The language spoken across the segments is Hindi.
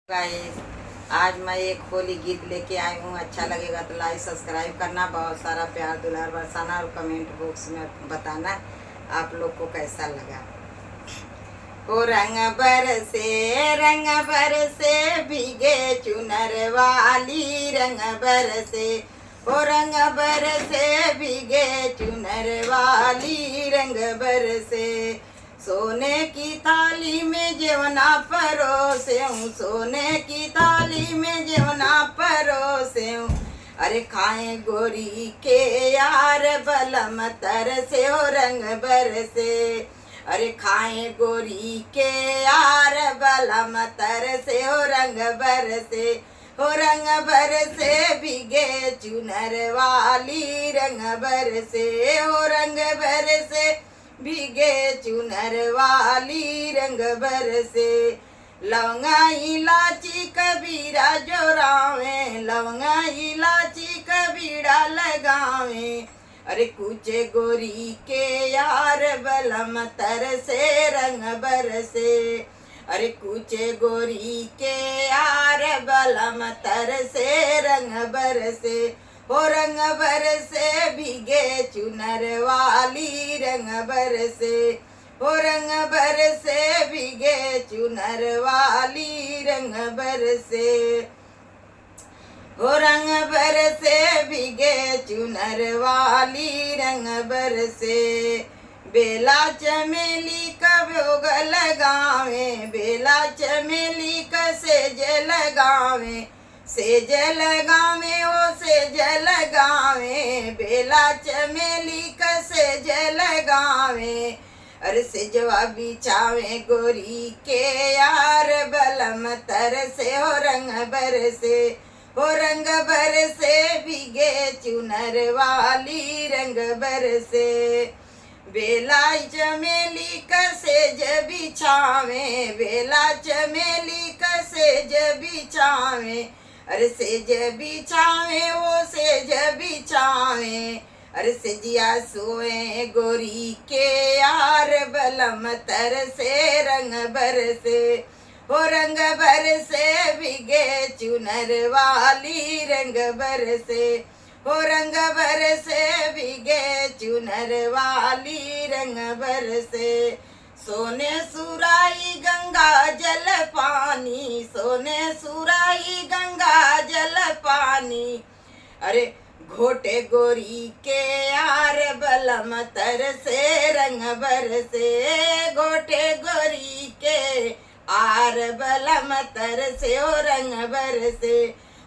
गाइस, आज मैं एक होली गीत लेके आई हूँ। अच्छा लगेगा तो लाइक सब्सक्राइब करना, बहुत सारा प्यार दुलार बरसाना और कमेंट बॉक्स में बताना आप लोग को कैसा लगा। ओ रंग बरसे भीगे चुनर वाली, रंग बरसे ओ रंग बरसे भीगे चुनर वाली, रंग बरसे सोने की थाली में जेवना परोसेऊं, सोने की थाली में जेवना परोसेऊं। अरे खाए गोरी के यार बलम तरसे हो रंग बरसे। अरे खाए गोरी के यार बलम तरसे हो रंग बरसे। हो रंग बरसे भीगे चुनर वाली, रंग बरसे हो रंग बरसे भीगे चुनर वाली, रंग बरसे। लवंगा इलाची कबीरा जोरावे, लवंगा इलाची कबीरा लगावे। अरे कूचे गोरी के यार बलम तरसे, रंग बरसे। अरे कूचे गोरी के यार बलम तरसे, रंग बरसे। हो रंग बरसे भीगे चुनर वाली, रंग बरसे। हो रंग बरसे भीगे चुनर वाली, रंग बरसे। हो रंग बरसे भीगे चुनर वाली, रंग बरसे। बेला चमेली का भोग लगावे, बेला चमेली का सेज लगावे, सेज लगावे ओ सेज लगावे। बेला चमेली का सेज लगावे। अरे सेजवा बिछावे गोरी के यार बलम तरसे हो रंग बरसे। हो रंग बरसे भीगे चुनर वाली, रंग बरसे। बेला चमेली का सेज बिछावे, बेला चमेली का सेज बिछावे। अरे सेज बिछावे वो सेज बिछावे। अरे सेजिया सोए गोरी के यार बलम तरसे, रंग बरसे। हो रंग बरसे भीगे चुनर वाली, रंग बरसे। हो रंग बरसे भीगे चुनर वाली, रंग बरसे। सोने सुराई गंगा जल पानी, सोने सुराई गंगा जल पानी। अरे घोटे गोरी के यार बलम तरसे, रंग बरसे। घोटे गोरी के आर बलम तरसे हो रंग बरसे।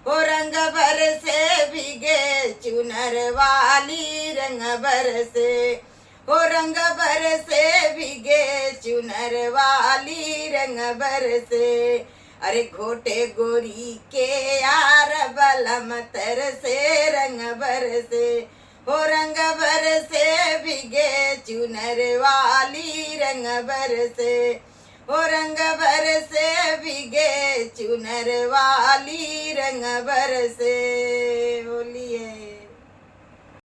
हो रंग बरसे भीगे चुनर वाली, रंग बरसे। हो रंग बरसे भीगे चुनर वाली, रंग बरसे। अरे घोटे गोरी के यार बलम तरसे, रंग बरसे। हो रंग बरसे भीगे चुनर वाली, रंग बरसे। हो रंग बरसे भीगे चुनर वाली, रंग बरसे। होली।